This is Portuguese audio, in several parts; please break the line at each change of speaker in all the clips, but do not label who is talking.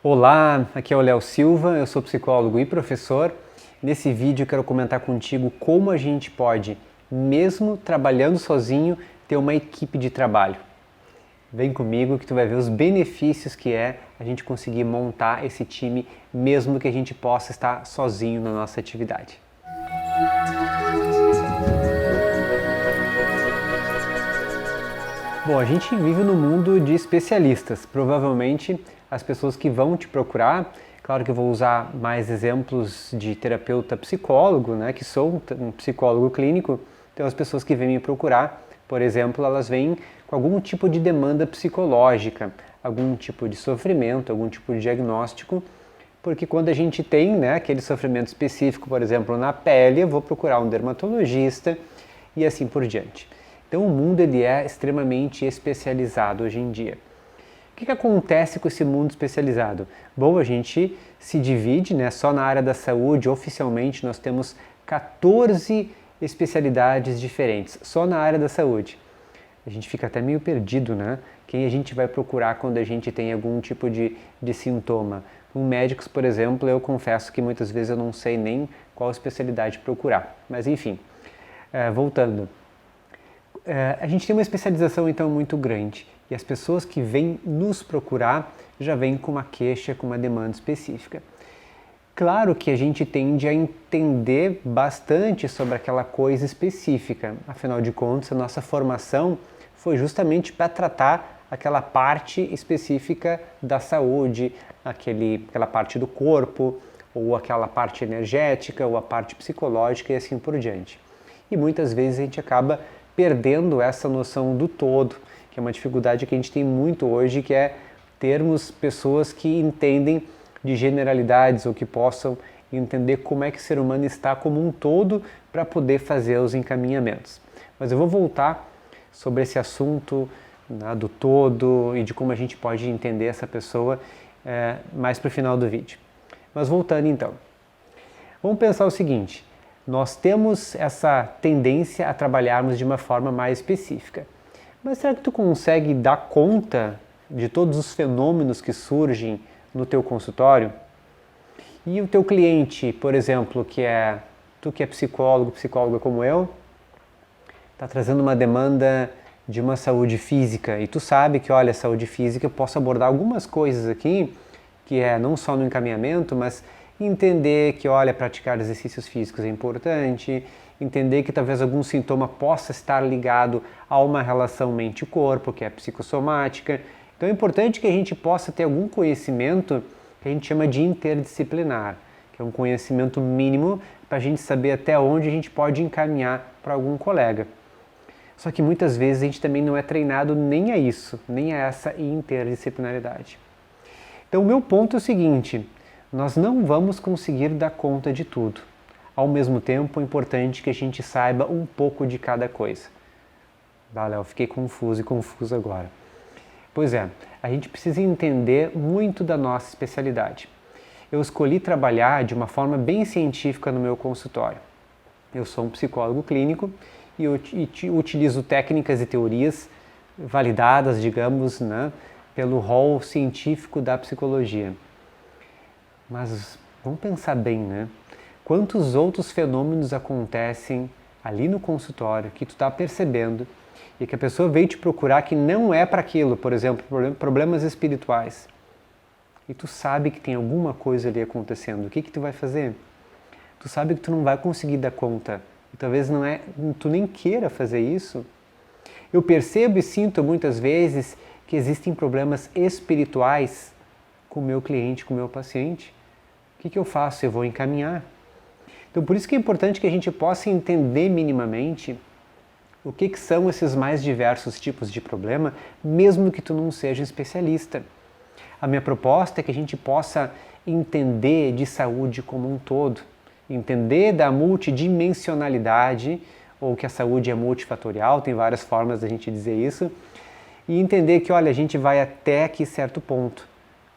Olá, aqui é o Léo Silva, eu sou psicólogo e professor. Nesse vídeo eu quero comentar contigo como a gente pode, mesmo trabalhando sozinho, ter uma equipe de trabalho. Vem comigo que tu vai ver os benefícios que é a gente conseguir montar esse time, mesmo que a gente possa estar sozinho na nossa atividade. Bom, a gente vive no mundo de especialistas. Provavelmente as pessoas que vão te procurar, claro que eu vou usar mais exemplos de terapeuta psicólogo, né, que sou um psicólogo clínico. Então as pessoas que vêm me procurar, por exemplo, elas vêm com algum tipo de demanda psicológica, algum tipo de sofrimento, algum tipo de diagnóstico, porque quando a gente tem, né, aquele sofrimento específico, por exemplo, na pele, eu vou procurar um dermatologista e assim por diante. Então o mundo ele é extremamente especializado hoje em dia. O que acontece com esse mundo especializado? Bom, a gente se divide, né, só na área da saúde, oficialmente nós temos 14 especialidades diferentes, só na área da saúde. A gente fica até meio perdido, né? Quem a gente vai procurar quando a gente tem algum tipo de sintoma? Com médicos, por exemplo, eu confesso que muitas vezes eu não sei nem qual especialidade procurar. Mas enfim, voltando. A gente tem uma especialização então muito grande e as pessoas que vêm nos procurar já vêm com uma queixa, com uma demanda específica. Claro que a gente tende a entender bastante sobre aquela coisa específica, afinal de contas a nossa formação foi justamente para tratar aquela parte específica da saúde, aquela parte do corpo, ou aquela parte energética, ou a parte psicológica e assim por diante. E muitas vezes a gente acaba perdendo essa noção do todo, que é uma dificuldade que a gente tem muito hoje, que é termos pessoas que entendem de generalidades ou que possam entender como é que o ser humano está como um todo para poder fazer os encaminhamentos. Mas eu vou voltar sobre esse assunto, né, do todo e de como a gente pode entender essa pessoa mais para o final do vídeo. Mas voltando então, vamos pensar o seguinte. Nós temos essa tendência a trabalharmos de uma forma mais específica. Mas será que tu consegue dar conta de todos os fenômenos que surgem no teu consultório? E o teu cliente, por exemplo, tu que é psicólogo, psicóloga como eu, está trazendo uma demanda de uma saúde física e tu sabe que, olha, saúde física eu posso abordar algumas coisas aqui, que é não só no encaminhamento, mas entender que, olha, praticar exercícios físicos é importante, entender que talvez algum sintoma possa estar ligado a uma relação mente-corpo, que é a psicossomática. Então é importante que a gente possa ter algum conhecimento que a gente chama de interdisciplinar, que é um conhecimento mínimo para a gente saber até onde a gente pode encaminhar para algum colega. Só que muitas vezes a gente também não é treinado nem a isso, nem a essa interdisciplinaridade. Então o meu ponto é o seguinte: nós não vamos conseguir dar conta de tudo. Ao mesmo tempo, é importante que a gente saiba um pouco de cada coisa. Léo, fiquei confuso e confuso agora. Pois é, a gente precisa entender muito da nossa especialidade. Eu escolhi trabalhar de uma forma bem científica no meu consultório. Eu sou um psicólogo clínico e eu utilizo técnicas e teorias validadas, digamos, né, pelo rol científico da psicologia. Mas vamos pensar bem, né? Quantos outros fenômenos acontecem ali no consultório que tu está percebendo e que a pessoa veio te procurar que não é para aquilo, por exemplo, problemas espirituais. E tu sabe que tem alguma coisa ali acontecendo. O que tu vai fazer? Tu sabe que tu não vai conseguir dar conta. E talvez tu nem queira fazer isso. Eu percebo e sinto muitas vezes que existem problemas espirituais com o meu cliente, com o meu paciente. O que eu faço? Eu vou encaminhar. Então por isso que é importante que a gente possa entender minimamente o que são esses mais diversos tipos de problema, mesmo que tu não seja especialista. A minha proposta é que a gente possa entender de saúde como um todo, entender da multidimensionalidade, ou que a saúde é multifatorial, tem várias formas da gente dizer isso, e entender que, olha, a gente vai até aqui certo ponto,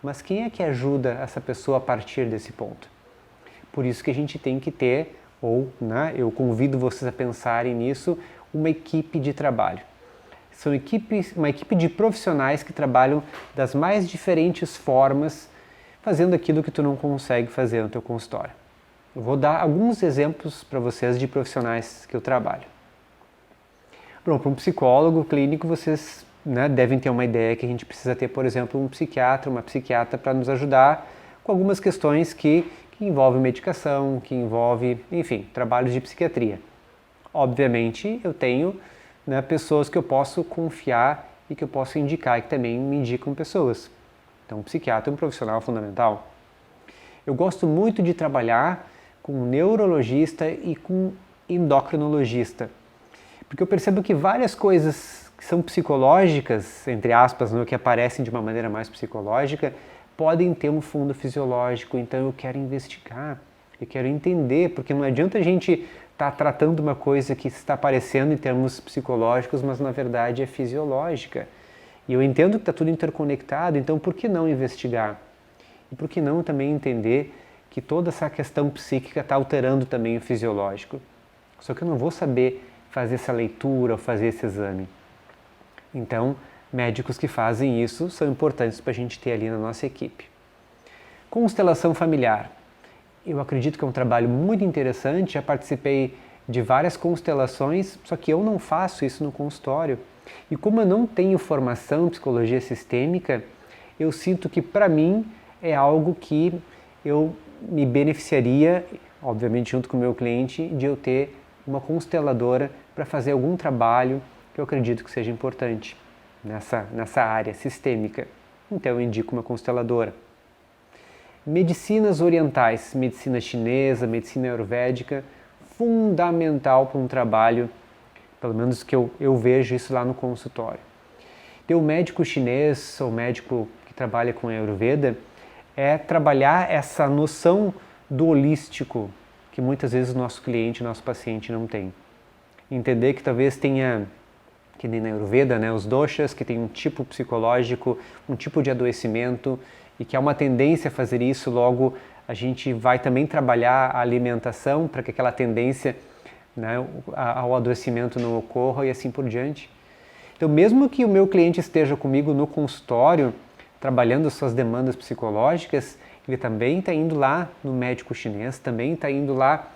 mas quem é que ajuda essa pessoa a partir desse ponto? Por isso que a gente tem que ter, eu convido vocês a pensarem nisso, uma equipe de trabalho. São uma equipe de profissionais que trabalham das mais diferentes formas, fazendo aquilo que tu não consegue fazer no teu consultório. Eu vou dar alguns exemplos para vocês de profissionais que eu trabalho. Bom, para um psicólogo clínico, vocês devem ter uma ideia que a gente precisa ter, por exemplo, um psiquiatra, uma psiquiatra para nos ajudar com algumas questões que envolvem medicação, que envolvem, enfim, trabalhos de psiquiatria. Obviamente, eu tenho pessoas que eu posso confiar e que eu posso indicar, e que também me indicam pessoas. Então, o psiquiatra é um profissional fundamental. Eu gosto muito de trabalhar com um neurologista e com endocrinologista, porque eu percebo que várias coisas que são psicológicas, entre aspas, que aparecem de uma maneira mais psicológica, podem ter um fundo fisiológico. Então eu quero investigar, eu quero entender, porque não adianta a gente estar tratando uma coisa que está aparecendo em termos psicológicos, mas na verdade é fisiológica. E eu entendo que está tudo interconectado, então por que não investigar? E por que não também entender que toda essa questão psíquica está alterando também o fisiológico? Só que eu não vou saber fazer essa leitura ou fazer esse exame. Então, médicos que fazem isso são importantes para a gente ter ali na nossa equipe. Constelação familiar. Eu acredito que é um trabalho muito interessante, já participei de várias constelações, só que eu não faço isso no consultório. E como eu não tenho formação em psicologia sistêmica, eu sinto que para mim é algo que eu me beneficiaria, obviamente junto com o meu cliente, de eu ter uma consteladora para fazer algum trabalho que eu acredito que seja importante nessa área sistêmica. Então eu indico uma consteladora. Medicinas orientais, medicina chinesa, medicina ayurvédica, fundamental para um trabalho, pelo menos que eu vejo isso lá no consultório. Ter um médico chinês ou médico que trabalha com Ayurveda é trabalhar essa noção do holístico que muitas vezes o nosso cliente, nosso paciente não tem. Entender que talvez tenha, que nem na Ayurveda, os doshas, que tem um tipo psicológico, um tipo de adoecimento e que há uma tendência a fazer isso, logo a gente vai também trabalhar a alimentação para que aquela tendência ao adoecimento não ocorra e assim por diante. Então, mesmo que o meu cliente esteja comigo no consultório, trabalhando as suas demandas psicológicas, ele também está indo lá no médico chinês, também está indo lá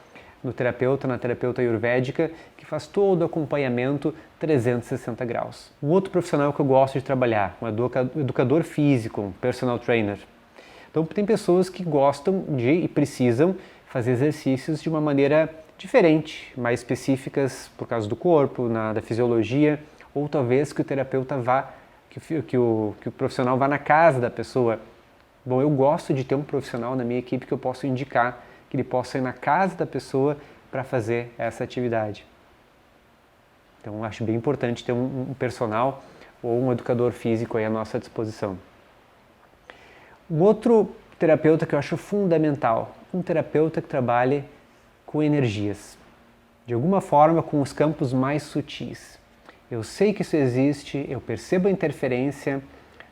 no terapeuta, na terapeuta ayurvédica, que faz todo o acompanhamento 360 graus. Um outro profissional que eu gosto de trabalhar, um educador físico, um personal trainer. Então, tem pessoas que gostam e precisam fazer exercícios de uma maneira diferente, mais específicas por causa do corpo, da fisiologia, ou talvez que o terapeuta vá, que o profissional vá na casa da pessoa. Bom, eu gosto de ter um profissional na minha equipe que eu posso indicar, que ele possa ir na casa da pessoa para fazer essa atividade. Então, eu acho bem importante ter um personal ou um educador físico aí à nossa disposição. Um outro terapeuta que eu acho fundamental, um terapeuta que trabalhe com energias, de alguma forma com os campos mais sutis. Eu sei que isso existe, eu percebo a interferência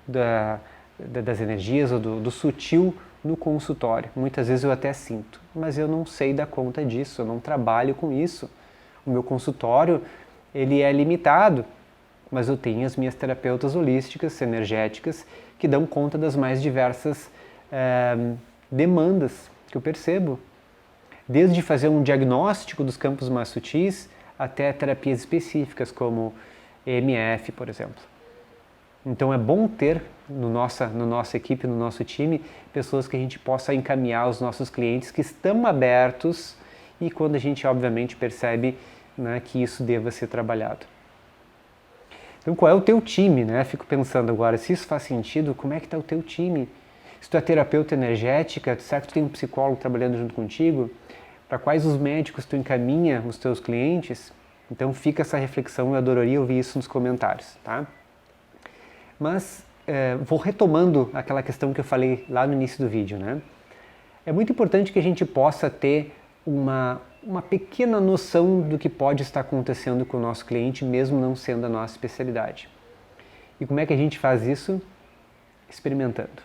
das energias ou do sutil no consultório. Muitas vezes eu até sinto, mas eu não sei dar conta disso, eu não trabalho com isso. O meu consultório, ele é limitado, mas eu tenho as minhas terapeutas holísticas, energéticas, que dão conta das mais diversas demandas que eu percebo. Desde fazer um diagnóstico dos campos mais sutis até terapias específicas, como EMF, por exemplo. Então é bom ter na nossa equipe, no nosso time, pessoas que a gente possa encaminhar aos nossos clientes que estão abertos e quando a gente obviamente percebe que isso deva ser trabalhado. Então qual é o teu time? Fico pensando agora, se isso faz sentido, como é que está o teu time? Se tu é terapeuta energética, será que tu tem um psicólogo trabalhando junto contigo? Para quais os médicos tu encaminha os teus clientes? Então fica essa reflexão, eu adoraria ouvir isso nos comentários, tá? Mas vou retomando aquela questão que eu falei lá no início do vídeo, É muito importante que a gente possa ter uma pequena noção do que pode estar acontecendo com o nosso cliente, mesmo não sendo a nossa especialidade. E como é que a gente faz isso? Experimentando.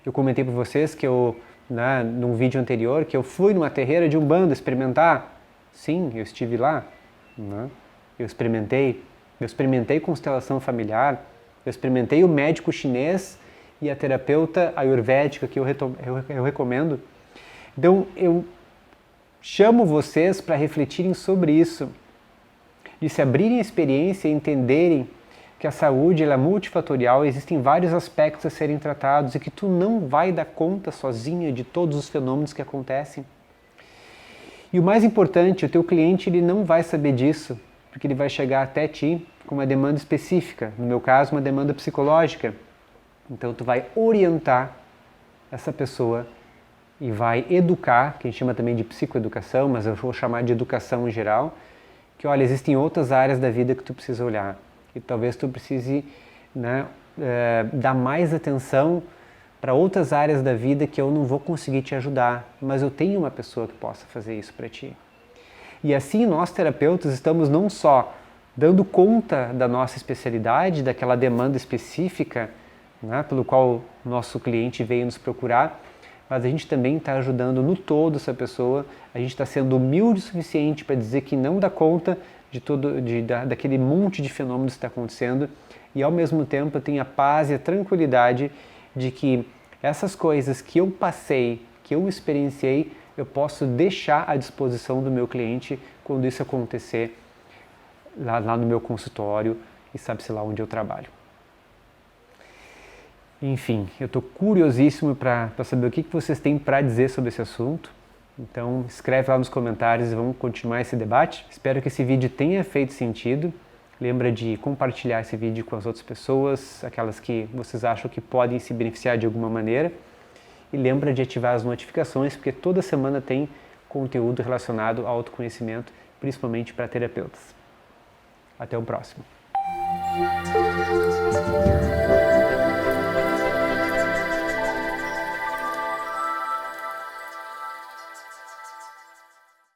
Eu comentei para vocês que num vídeo anterior, que eu fui numa terreira de Umbanda experimentar. Sim, eu estive lá. Eu experimentei constelação familiar, eu experimentei o médico chinês e a terapeuta ayurvédica que eu recomendo. Então eu chamo vocês para refletirem sobre isso, de se abrirem a experiência e entenderem que a saúde ela é multifatorial, existem vários aspectos a serem tratados e que tu não vai dar conta sozinha de todos os fenômenos que acontecem. E o mais importante, o teu cliente ele não vai saber disso, porque ele vai chegar até ti com uma demanda específica, no meu caso uma demanda psicológica. Então tu vai orientar essa pessoa e vai educar, que a gente chama também de psicoeducação, mas eu vou chamar de educação em geral, que olha, existem outras áreas da vida que tu precisa olhar e talvez tu precise, né, dar mais atenção para outras áreas da vida que eu não vou conseguir te ajudar, mas eu tenho uma pessoa que possa fazer isso para ti. E assim nós terapeutas estamos não só dando conta da nossa especialidade, daquela demanda específica, né, pelo qual o nosso cliente veio nos procurar, mas a gente também está ajudando no todo essa pessoa, a gente está sendo humilde o suficiente para dizer que não dá conta daquele monte de fenômenos que está acontecendo e ao mesmo tempo eu tenho a paz e a tranquilidade de que essas coisas que eu passei, que eu experienciei, eu posso deixar à disposição do meu cliente quando isso acontecer lá no meu consultório e sabe-se lá onde eu trabalho. Enfim, eu estou curiosíssimo para saber o que vocês têm para dizer sobre esse assunto. Então escreve lá nos comentários e vamos continuar esse debate. Espero que esse vídeo tenha feito sentido. Lembra de compartilhar esse vídeo com as outras pessoas, aquelas que vocês acham que podem se beneficiar de alguma maneira. E lembra de ativar as notificações, porque toda semana tem conteúdo relacionado ao autoconhecimento, principalmente para terapeutas. Até o próximo.